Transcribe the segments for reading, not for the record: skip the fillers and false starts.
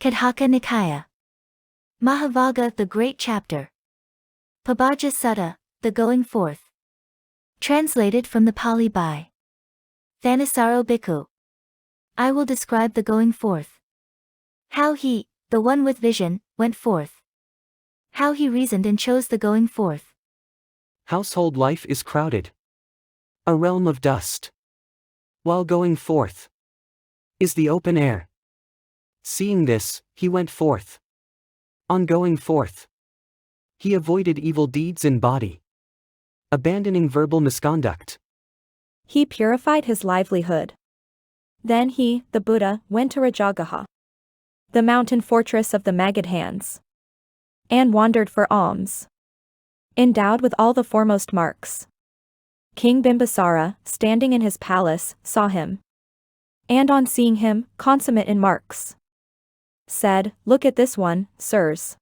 Khuddhaka Nikàya. Mahavagga, the Great Chapter. Pabhaja Sutta, the Going Forth. Translated from the Pali by Thanissaro Bhikkhu. I will describe the going forth. How he, the one with vision, went forth. How he reasoned and chose the going forth. Household life is crowded. A realm of dust. While going forth is the open air. Seeing this, he went forth. On going forth, he avoided evil deeds in body, abandoning verbal misconduct. He purified his livelihood. Then he, the Buddha, went to Rajagaha, the mountain fortress of the Magadhans, and wandered for alms. Endowed with all the foremost marks. King Bimbisara, standing in his palace, saw him. And on seeing him, consummate in marks, said, "Look at this one, sirs.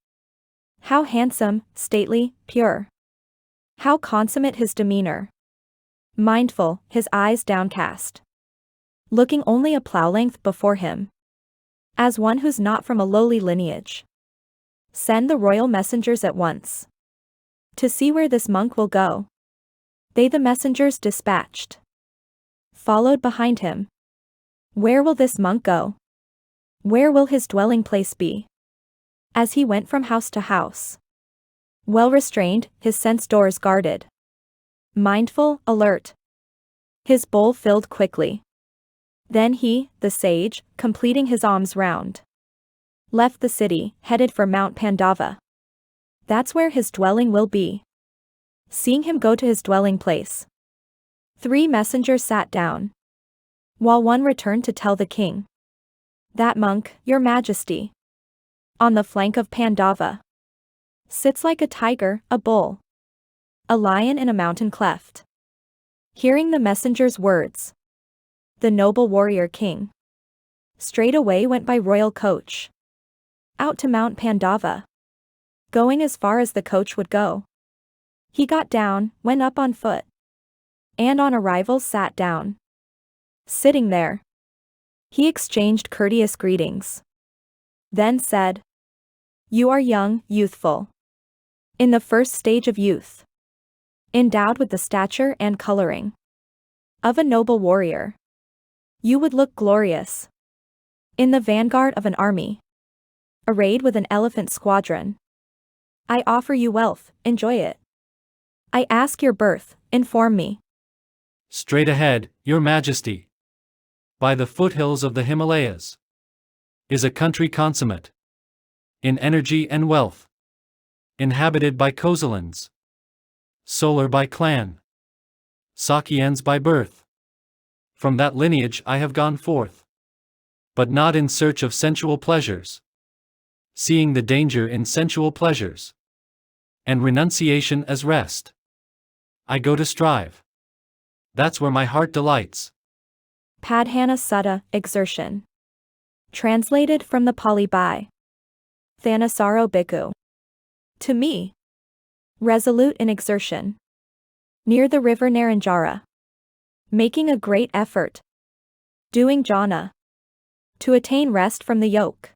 How handsome, stately, pure. How consummate his demeanor. Mindful, his eyes downcast. Looking only a plough length before him. As one who's not from a lowly lineage. Send the royal messengers at once to see where this monk will go." They the messengers dispatched, followed behind him. Where will this monk go? Where will his dwelling place be? As he went from house to house, well restrained, his sense doors guarded, mindful, alert, his bowl filled quickly. Then he, the sage, completing his alms round, left the city, headed for Mount Pandava. That's where his dwelling will be. Seeing him go to his dwelling place, 3 messengers sat down, while one returned to tell the king, "That monk, your majesty, on the flank of Pandava, sits like a tiger, a bull, a lion in a mountain cleft." Hearing the messenger's words, the noble warrior king straightway went by royal coach out to Mount Pandava, going as far as the coach would go. He got down, went up on foot, and on arrival sat down. Sitting there, he exchanged courteous greetings. Then said, "You are young, youthful, in the first stage of youth, endowed with the stature and coloring of a noble warrior. You would look glorious in the vanguard of an army, arrayed with an elephant squadron. I offer you wealth, enjoy it. I ask your birth, inform me." "Straight ahead, your majesty, by the foothills of the Himalayas, is a country consummate in energy and wealth, inhabited by Kosalans, Solar by clan, Sakyans by birth. From that lineage I have gone forth, but not in search of sensual pleasures, seeing the danger in sensual pleasures, and renunciation as rest. I go to strive. That's where my heart delights." Padhana Sutta, Exertion. Translated from the Pali by Thanissaro Bhikkhu. To me, resolute in exertion, near the river Naranjara, making a great effort, doing jhana, to attain rest from the yoke.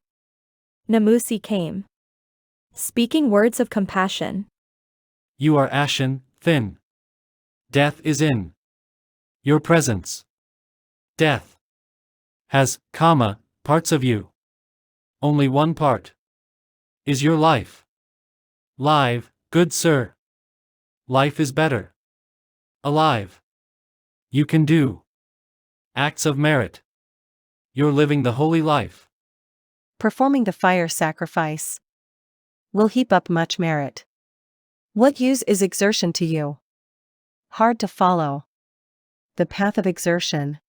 Namusi came, speaking words of compassion. "You are ashen, thin. Death is in your presence. Death has, parts of you. Only one part is your life. Live, good sir. Life is better. Alive. You can do acts of merit. You're living the holy life. Performing the fire sacrifice will heap up much merit. What use is exertion to you? Hard to follow the path of exertion.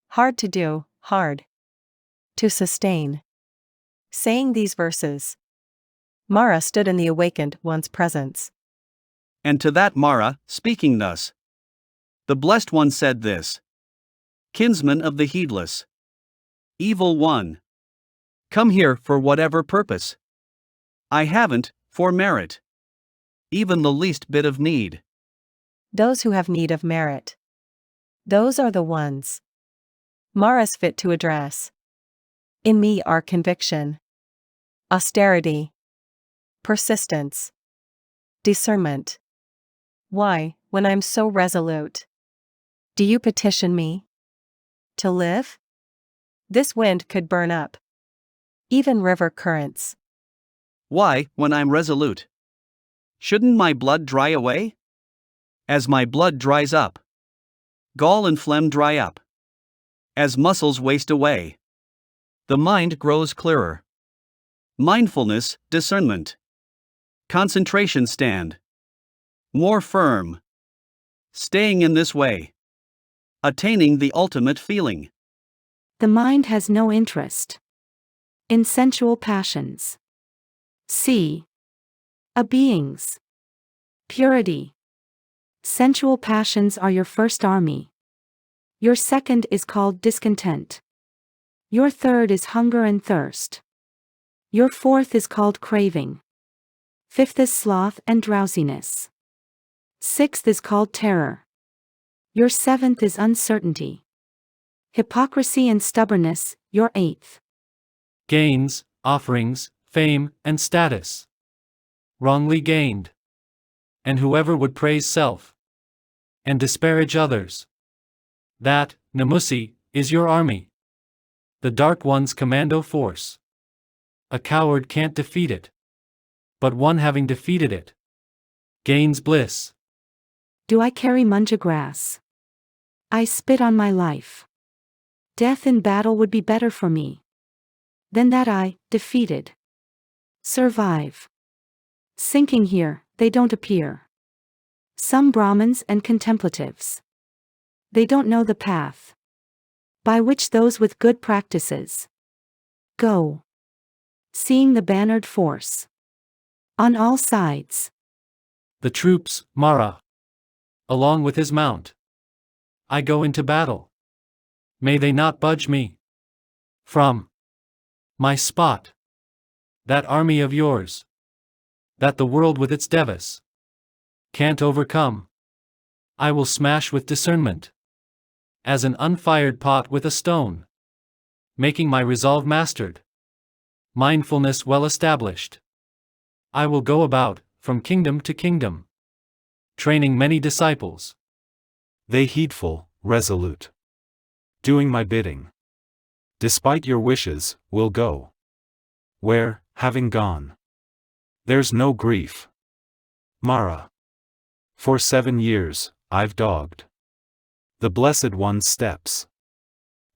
Hard to do, hard to sustain." Saying these verses, Mara stood in the awakened one's presence. And to that Mara, speaking thus, the Blessed One said this: "Kinsman of the heedless, evil one, come here for whatever purpose. I haven't, for merit, even the least bit of need." Those who have need of merit, those are the ones Mara's fit to address. In me are conviction, austerity, persistence, discernment. Why, when I'm so resolute, do you petition me to live? This wind could burn up even river currents. Why, when I'm resolute, shouldn't my blood dry away? As my blood dries up, gall and phlegm dry up. As muscles waste away, the mind grows clearer. Mindfulness, discernment, concentration stand more firm. Staying in this way, attaining the ultimate feeling. The mind has no interest in sensual passions. C. A being's purity. Sensual passions are your first army. Your second is called discontent. Your third is hunger and thirst. Your fourth is called craving. Fifth is sloth and drowsiness. Sixth is called terror. Your seventh is uncertainty. Hypocrisy and stubbornness, your eighth. Gains, offerings, fame, and status. Wrongly gained. And whoever would praise self and disparage others. That, Namusi, is your army. The Dark One's commando force. A coward can't defeat it. But one having defeated it gains bliss. Do I carry munja grass? I spit on my life. Death in battle would be better for me than that I, defeated, survive. Sinking here, they don't appear. Some Brahmins and contemplatives, they don't know the path by which those with good practices go, seeing the bannered force on all sides. The troops, Mara, along with his mount. I go into battle. May they not budge me from my spot. That army of yours, that the world with its devas can't overcome, I will smash with discernment, as an unfired pot with a stone, making my resolve mastered, mindfulness well established. I will go about, from kingdom to kingdom, training many disciples. They heedful, resolute, doing my bidding, despite your wishes, will go where, having gone, there's no grief. Mara. For 7 years, I've dogged the Blessed One's steps,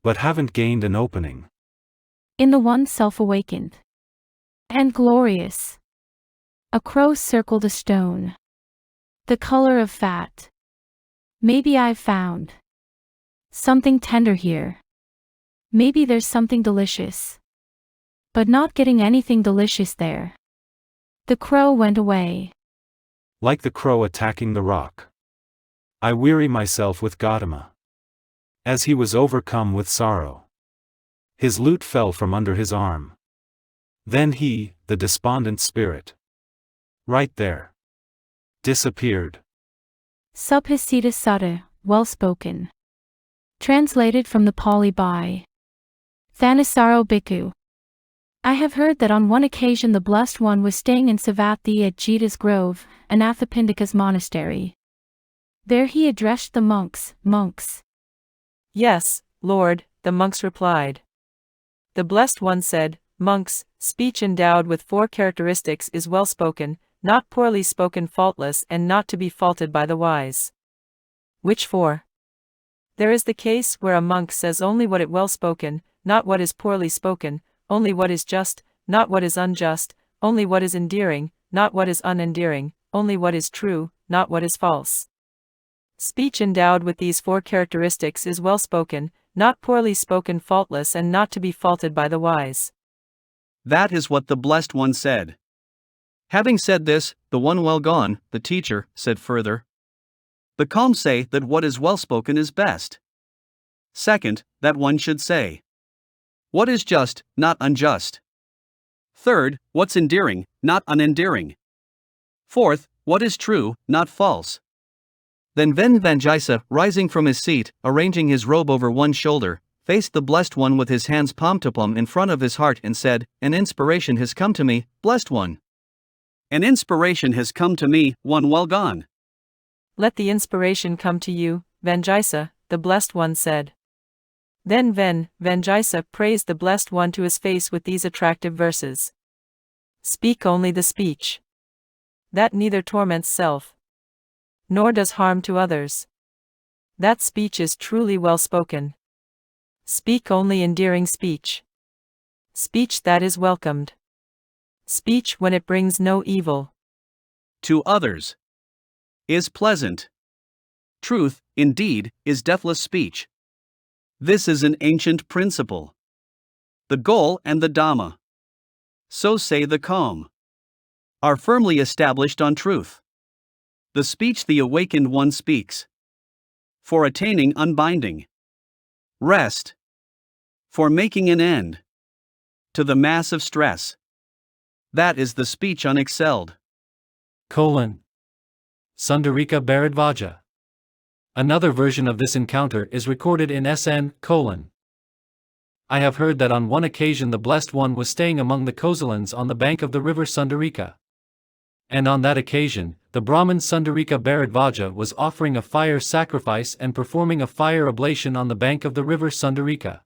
but haven't gained an opening in the one self-awakened and glorious. A crow circled a stone, the color of fat. Maybe I've found something tender here. Maybe there's something delicious, but not getting anything delicious there. The crow went away. like the crow attacking the rock. I weary myself with Gautama, as he was overcome with sorrow. His lute fell from under his arm. Then he, the despondent spirit, right there, disappeared. Subhasita Sutta, well spoken. Translated from the Pali by Thanissaro Bhikkhu. I have heard that on one occasion the Blessed One was staying in Savatthi at Jita's Grove, Anathapindika's monastery. There he addressed the monks. Yes, Lord, the monks replied. The Blessed One said, Monks, speech endowed with 4 characteristics is well spoken, not poorly spoken, faultless, and not to be faulted by the wise. Which 4? There is the case where a monk says only what is well spoken, not what is poorly spoken, only what is just, not what is unjust, only what is endearing, not what is unendearing, only what is true, not what is false. Speech endowed with these 4 characteristics is well spoken, not poorly spoken, faultless, and not to be faulted by the wise. That is what the Blessed One said. Having said this, the one well gone, the teacher, said further. The calm say that what is well spoken is best. Second, that one should say what is just, not unjust. Third, what's endearing, not unendearing. Fourth, what is true, not false. Then Venvanjisa, rising from his seat, arranging his robe over one shoulder, faced the Blessed One with his hands palm to palm in front of his heart and said, "An inspiration has come to me, Blessed One. An inspiration has come to me, one well gone." Let the inspiration come to you, Vajjayasa, the Blessed One said. Then Vajjayasa praised the Blessed One to his face with these attractive verses. Speak only the speech that neither torments self, nor does harm to others. That speech is truly well spoken. Speak only endearing speech. Speech that is welcomed. Speech when it brings no evil To others. Is pleasant. Truth, indeed, is deathless speech. This is an ancient principle. The goal and the Dhamma, so say the calm, are firmly established on truth. The speech the awakened one speaks, for attaining unbinding rest, for making an end to the mass of stress. That is the speech unexcelled. Sundarika Bharadvaja. Another version of this encounter is recorded in SN: I have heard that on one occasion the Blessed One was staying among the Kosalans on the bank of the river Sundarika. And on that occasion, the Brahmin Sundarika Bharadvaja was offering a fire sacrifice and performing a fire oblation on the bank of the river Sundarika.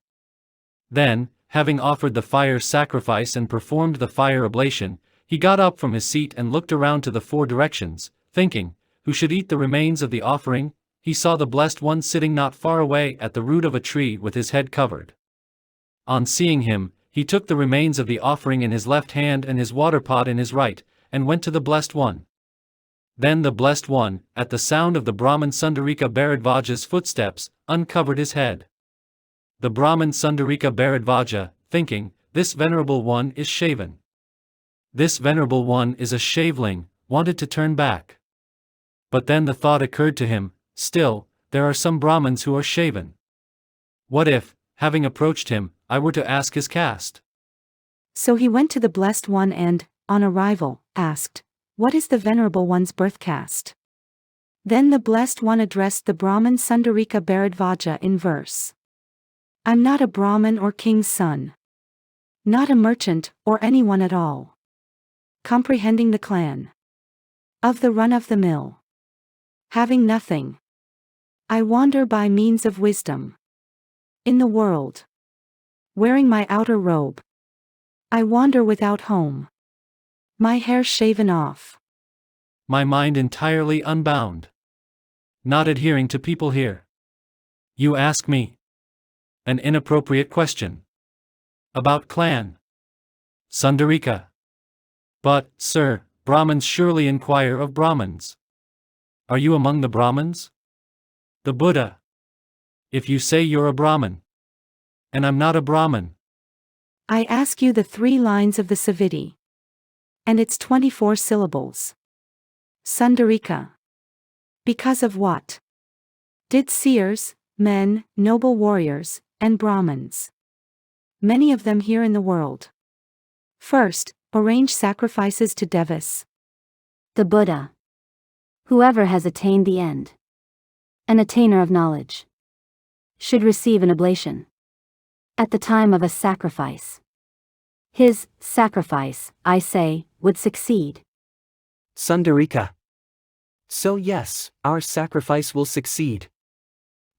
Then, having offered the fire sacrifice and performed the fire oblation, he got up from his seat and looked around to the four directions, thinking, who should eat the remains of the offering? He saw the Blessed One sitting not far away at the root of a tree with his head covered. On seeing him, he took the remains of the offering in his left hand and his water pot in his right, and went to the Blessed One. Then the Blessed One, at the sound of the Brahmin Sundarika Bharadvaja's footsteps, uncovered his head. The Brahmin Sundarika Bharadvaja, thinking, this venerable one is shaven. This venerable one is a shaveling, wanted to turn back. But then the thought occurred to him, still, there are some Brahmins who are shaven. What if, having approached him, I were to ask his caste? So he went to the Blessed One and, on arrival, asked, "What is the Venerable One's birth caste?" Then the Blessed One addressed the Brahmin Sundarika Bharadvaja in verse. "I'm not a Brahmin or king's son. Not a merchant, or anyone at all. Comprehending the clan of the run-of-the-mill. Having nothing. I wander by means of wisdom. In the world. Wearing my outer robe. I wander without home. My hair shaven off. My mind entirely unbound. Not adhering to people here. You ask me an inappropriate question. About clan. Sundarika. But, sir, Brahmins surely inquire of Brahmins. Are you among the Brahmins? The Buddha. If you say you're a Brahmin. And I'm not a Brahmin. I ask you the 3 lines of the Saviti. And its 24 syllables. Sundarika. Because of what? Did seers, men, noble warriors, and Brahmins, many of them here in the world, first, arrange sacrifices to Devas? The Buddha. Whoever has attained the end, an attainer of knowledge, should receive an oblation at the time of a sacrifice. His sacrifice, I say, would succeed. Sundarika. So yes, our sacrifice will succeed.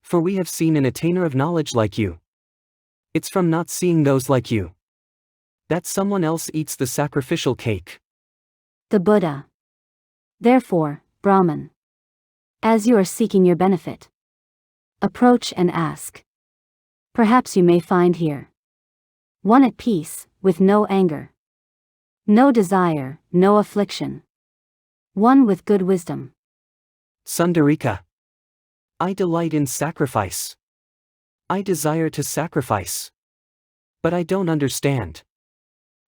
For we have seen an attainer of knowledge like you. It's from not seeing those like you that someone else eats the sacrificial cake. The Buddha. Therefore, Brahman, as you are seeking your benefit, approach and ask. Perhaps you may find here one at peace, with no anger, no desire, no affliction, one with good wisdom. Sundarika. I delight in sacrifice. I desire to sacrifice. But I don't understand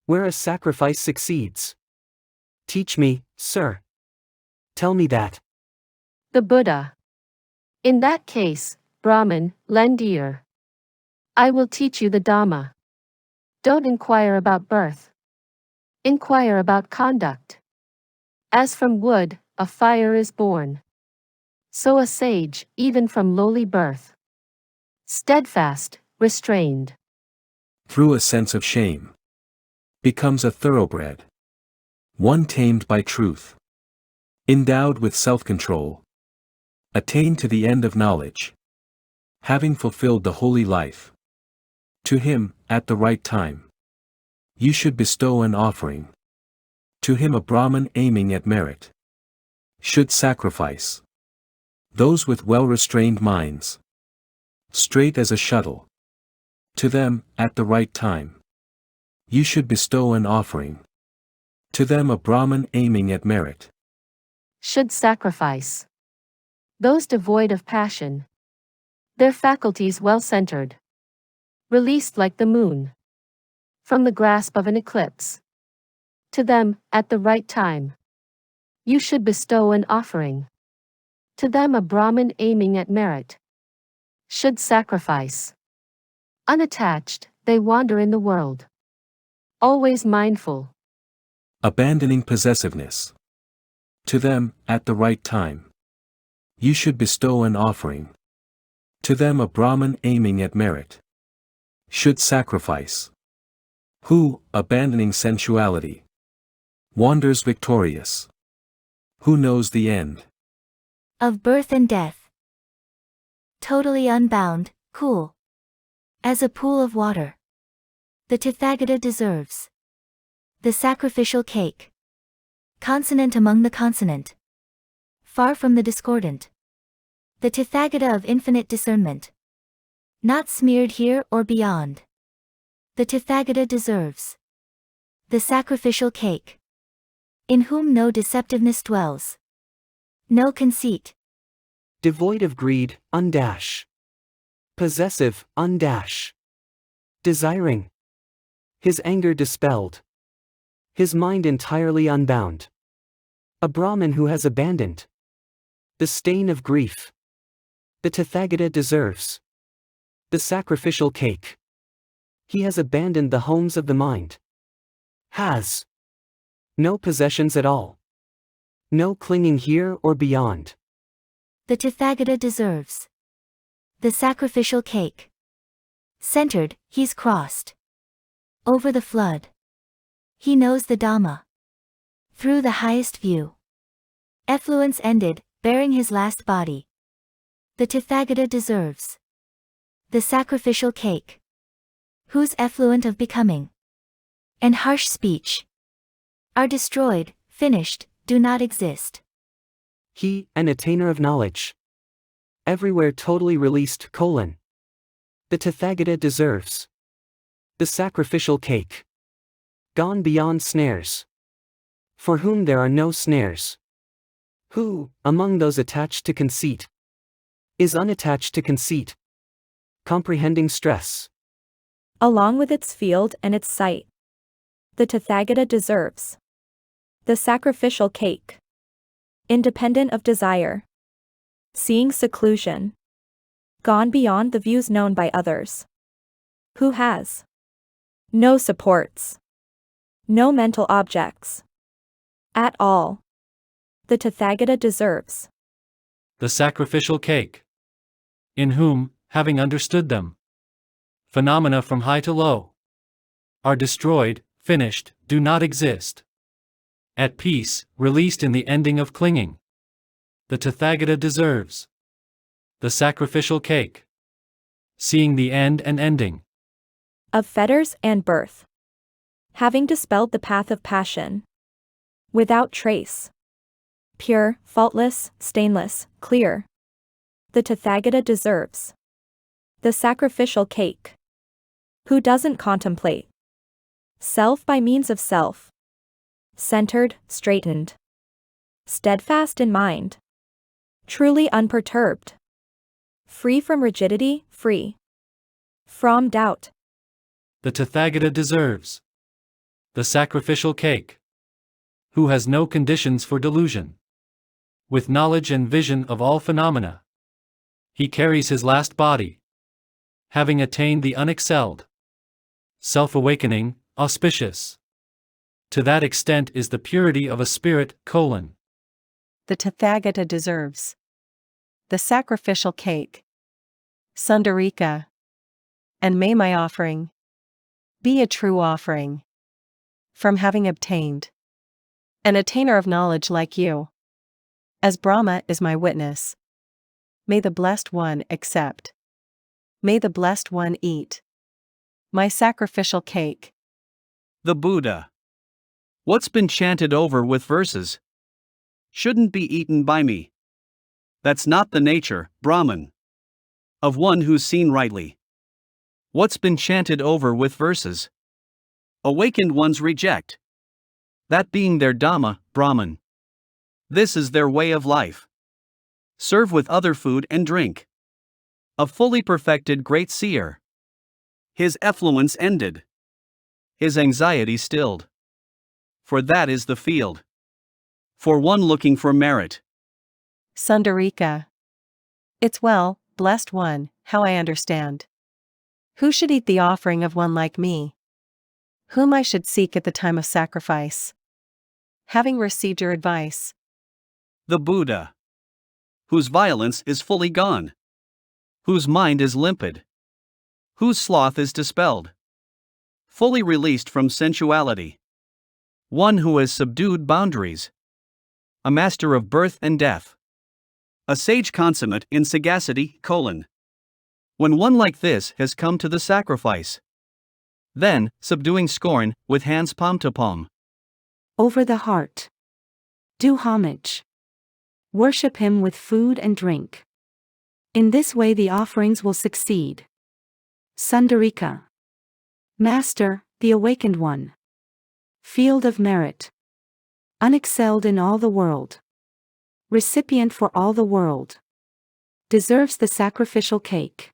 where a sacrifice succeeds. Teach me, sir. Tell me that. The Buddha. In that case, Brahman, lend ear. I will teach you the Dhamma. Don't inquire about birth. Inquire about conduct. As from wood, a fire is born. So a sage, even from lowly birth, steadfast, restrained. Through a sense of shame. Becomes a thoroughbred. One tamed by truth. Endowed with self-control. Attained to the end of knowledge. Having fulfilled the holy life. To him, at the right time. You should bestow an offering. To him a Brahmin aiming at merit. Should sacrifice. Those with well-restrained minds. Straight as a shuttle. To them, at the right time. You should bestow an offering. To them a Brahmin aiming at merit. Should sacrifice. Those devoid of passion. Their faculties well-centered. Released like the moon. From the grasp of an eclipse. To them, at the right time. You should bestow an offering. To them a Brahmin aiming at merit. Should sacrifice. Unattached, they wander in the world. Always mindful. Abandoning possessiveness. To them, at the right time. You should bestow an offering. To them a Brahmin aiming at merit. Should sacrifice. Who, abandoning sensuality. Wanders victorious. Who knows the end. Of birth and death. Totally unbound, cool. As a pool of water. The Tathagata deserves. The sacrificial cake. Consonant among the consonant. Far from the discordant. The Tathagata of infinite discernment. Not smeared here or beyond. The Tathagata deserves. The sacrificial cake. In whom no deceptiveness dwells. No conceit. Devoid of greed, undash. Possessive, undash. Desiring. His anger dispelled. His mind entirely unbound. A Brahmin who has abandoned the stain of grief. The Tathagata deserves the sacrificial cake. He has abandoned the homes of the mind. Has no possessions at all. No clinging here or beyond. The Tathagata deserves the sacrificial cake. Centered, he's crossed over the flood. He knows the Dhamma through the highest view. Effluence ended, bearing his last body. The Tathagata deserves the sacrificial cake. Whose effluent of becoming and harsh speech are destroyed, finished, do not exist. He, an attainer of knowledge. Everywhere totally released, The Tathagata deserves the sacrificial cake. Gone beyond snares. For whom there are no snares. Who, among those attached to conceit, is unattached to conceit. Comprehending stress. Along with its field and its site. The Tathagata deserves the sacrificial cake. Independent of desire. Seeing seclusion. Gone beyond the views known by others. Who has no supports. No mental objects. At all. The Tathagata deserves the sacrificial cake. In whom, having understood them, phenomena from high to low are destroyed, finished, do not exist. At peace, released in the ending of clinging. The Tathagata deserves the sacrificial cake. Seeing the end and ending of fetters and birth. Having dispelled the path of passion. Without trace. Pure, faultless, stainless, clear. The Tathagata deserves the sacrificial cake. Who doesn't contemplate self by means of self. Centered, straightened. Steadfast in mind. Truly unperturbed. Free from rigidity, free from doubt. the Tathagata deserves the sacrificial cake. Who has no conditions for delusion. With knowledge and vision of all phenomena. He carries his last body. Having attained the unexcelled. Self-awakening, auspicious. To that extent is the purity of a spirit, The Tathagata deserves the sacrificial cake. Sundarika. And may my offering be a true offering. From having obtained an attainer of knowledge like you, as Brahma is my witness. May the Blessed One accept. May the Blessed One eat my sacrificial cake. The Buddha. What's been chanted over with verses shouldn't be eaten by me. That's not the nature, Brahman, of one who's seen rightly. What's been chanted over with verses awakened ones reject. That being their Dhamma, Brahman. This is their way of life. Serve with other food and drink. A fully perfected great seer. His effluence ended. His anxiety stilled. For that is the field. For one looking for merit. Sundarika. It's well, Blessed One, how I understand. Who should eat the offering of one like me? Whom I should seek at the time of sacrifice? Having received your advice. The Buddha. Whose violence is fully gone. Whose mind is limpid. Whose sloth is dispelled. Fully released from sensuality. One who has subdued boundaries. A master of birth and death. A sage consummate in sagacity, When one like this has come to the sacrifice. Then, subduing scorn, with hands palm to palm. Over the heart. Do homage. Worship him with food and drink. In this way the offerings will succeed. Sundarika. Master, the awakened one. Field of merit. Unexcelled in all the world. Recipient for all the world. Deserves the sacrificial cake.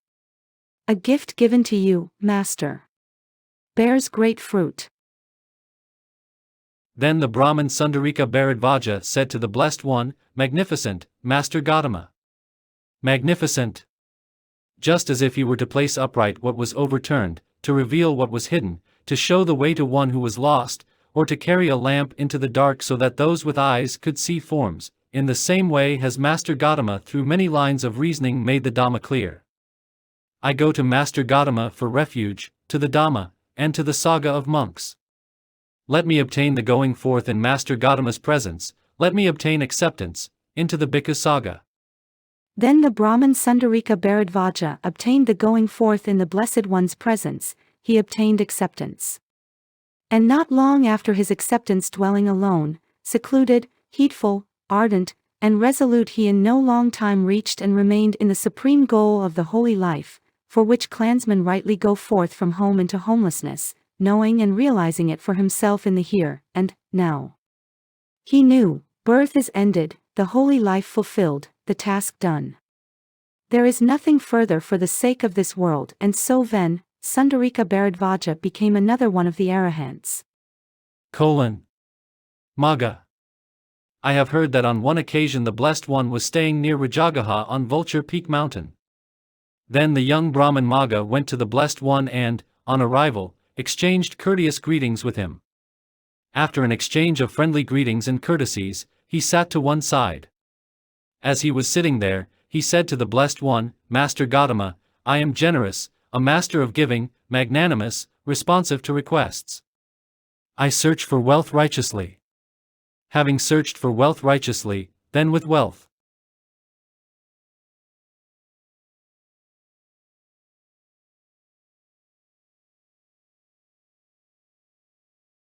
A gift given to you, Master. Bears great fruit. Then the Brahmin Sundarika Bharadvaja said to the Blessed One, Magnificent, Master Gautama. Magnificent. Just as if he were to place upright what was overturned, to reveal what was hidden, to show the way to one who was lost, or to carry a lamp into the dark so that those with eyes could see forms, in the same way has Master Gautama through many lines of reasoning made the Dhamma clear. I go to Master Gautama for refuge, to the Dhamma, and to the Sangha of monks. Let me obtain the going forth in Master Gautama's presence, let me obtain acceptance, into the Bhikkhu Sangha. Then the Brahmin Sundarika Bharadvaja obtained the going forth in the Blessed One's presence, he obtained acceptance. And not long after his acceptance dwelling alone, secluded, heedful, ardent, and resolute he in no long time reached and remained in the supreme goal of the holy life, for which clansmen rightly go forth from home into homelessness, knowing and realizing it for himself in the here and now. He knew, birth is ended, the holy life fulfilled, the task done. There is nothing further for the sake of this world, and so then, Sundarika Bharadvaja became another one of the arahants. Magga. I have heard that on one occasion the Blessed One was staying near Rajagaha on Vulture Peak Mountain. Then the young Brahmin Magga went to the Blessed One and, on arrival, exchanged courteous greetings with him. After an exchange of friendly greetings and courtesies, he sat to one side. As he was sitting there, he said to the Blessed One, Master Gautama, I am generous, a master of giving, magnanimous, responsive to requests. I search for wealth righteously. Having searched for wealth righteously, then with wealth.